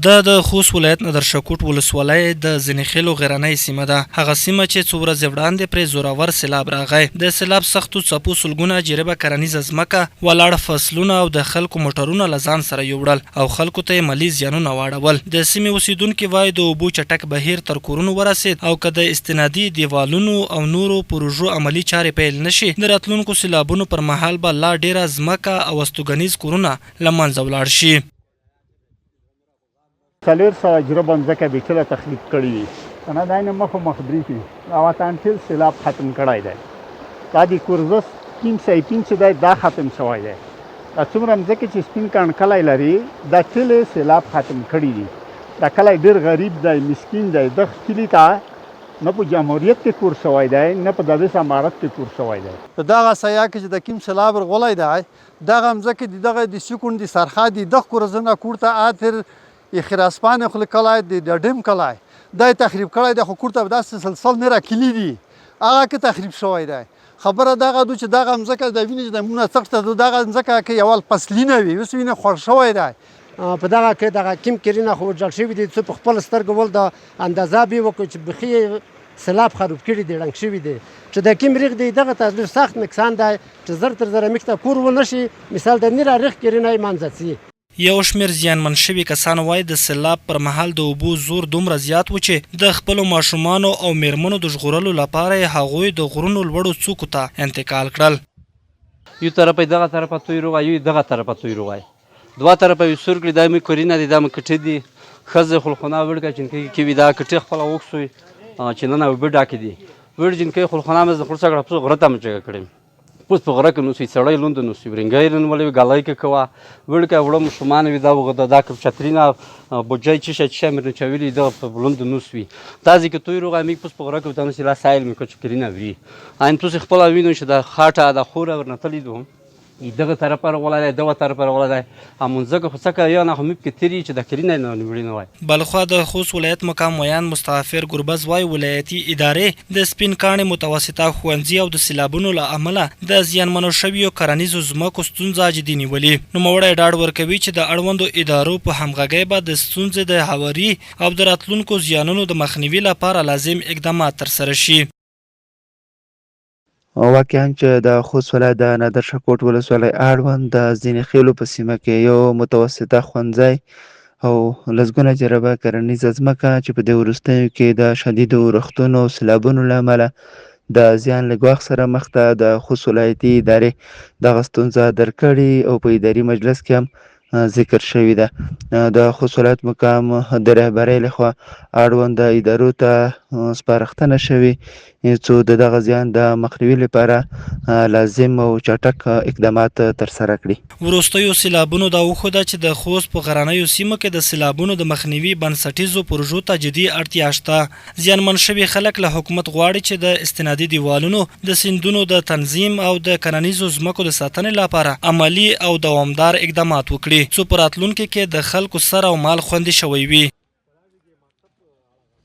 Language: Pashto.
د خوست ولایت نادرشکوټ ولسوالۍ د زنیخیلو غرنۍ سیمه ده. هغه سیمه چې څو ورځې وړاندې پرې زورور سیلاب راغی. د سیلاب سختو څپو سلګونه جریبه کرنیزه ځمکه، ولاړ فصلونه او د خلکو موټرونه له ځان سره یوړل او خلکو ته یې مالي زیانونه واړول. د سیمې اوسیدونکي وایي د اوبو چټک بهیر تر کورونو ورسید او که د استنادي دیوالونو او نورو پروژو عملي چارې پیل نشي، د راتلونکو سیلابونو پر مهال به لا ډیره ځمکه او استوګنیز کورونه له منځه ولاړ شي. 400 جریبه ځمکه بیخي تخریب کړي دي که نه دا یې مخ بریښي او ټول سیلاب ختم کړی دی. دا د کورزس سپین سایپین چې دی دا ختم شوی دی. دا څومره ځمکې چې سپین کڼکلی لري دا ټول سیلاب ختم کړي دي. دا کلی ډېر غریب دی، مسکین دی. دغه کلي ته نه په جمهوریت کې کور شوی دی نه په دغه امارت کې کور شوی دی. په دغه سیاه کې چې د کوم سیلاب ورغلی دی دغه ځمکې د دغه د سکون د سرحد دغه کورزونه کور ته اتر خراسپان خل کلای د ډیم کلای دا تخریب کړی د حکومت په داسې سلسله نه راکلی دي هغه کې تخریب شوی دی. خبره دغه دو چې دغه ځمکه د وینې د مونږ څخه دغه ځمکه کې یو فصلینه وي اوس وینې خور شوی دی. په دغه کې دغه کیم کرینه خو جوړ شوی دي چې په خپل سترګو ول د اندازه به وکړي چې بخي سیلاب خراب کړي دي رنګ شوی دي چې د کیم ریغ دی دغه تاسو سخت نقصان دی چې زر تر زر مکته کور و نشي. مثال د نیر ریغ کرینه منځي یو شمیر زیانمن شوي کسان وایي د سیلاب پر مهال د اوبو زور دومره زیات و چې د خپلو ماشومانو او میرمنو د ژغورلو لپاره یې هغوی د غرونو لوړو څوکو ته انتقال کړل. یو طرفه دغه طرفه توی روغای یو دغه طرفه توی روغای دوه طرفه یو سور کړي د مې کورینه دي د مې کټې دي خزه خلخونه وړکه چې کې ودا کټې خپل وښوي چې نه وبډا کې دي ور جن کې خلخونه مې خپل څنګه په غرته مچ کړم پوس په غره کې نو سي سړی لوند نو سي ورنګای رن ولې غلای کې کوا وړکه وړم شومان ودا وغدا دا کوم چترینا بوجای چې شمر نه چويلي دا په لوند نو سوي تاسو کې توي روغه مې پوس په غره کې تاسو لا سایل مې کوچ کرینا وی ان تاسو خپل وینو چې دا خاطه دا خوره ورنتلی دوم دغه طرف پر ولا دغه طرف پر ولا امونځه خو څکه یا نه هم کې تیری چې د کلینه نه وړي وای. بلخوا د خوست ولایت مقام ویان مستغفر ګربز وای ولایتي ادارې د سپین کاڼي متوسطه ښوونځي او د سیلابونو له امله د زیانمنو شویو کرنیزو ځمکو ستونزه جدي نیولې. نوموړی ډاډ ورکوي چې د اړوندو ادارو په همغږۍ به د ستونزې د هواري او د راتلونکو زیانونو د مخنیوي لپاره لازم اقدامات ترسره شي. واقعا چې د خوست ولایت د نادرشکوټ ولسوالۍ اړوند د زنیخیلو په سیمه کې یو متوسطه ښوونځی او لسګونه جریبه کرنیزه ځمکه چې په دې وروستیو کې د شدیدو اورښتونو او سیلابونو له امله د زیان له ګواښ سره مخ ده، د خوست ولایتي ادارې دغه ستونزه درک کړې او په اداري مجلس کې هم ذکر شوې ده. د خوست ولایت مقام د رهبرۍ لخوا اړوند ادارو ته سپارښتنه شوې څو د دغه زیان د مخنیوي لپاره لازم او چټک اقدامات ترسره کړي. وروستیو سیلابونو دا وښوده چې د خوست په غرنیو سیمو کې د سیلابونو د مخنیوي بنسټیزو پروژو ته جدي اړتیا شته. زیانمن شوي خلک له حکومت غواړي چې د استنادي دیوالونو د سیندونو د تنظیم او د کرنیزو ځمکو د ساتنې لپاره عملي او دوامدار اقدامات وکړي څو په راتلونکي کې د خلکو سر او مال خوندي شوی وي.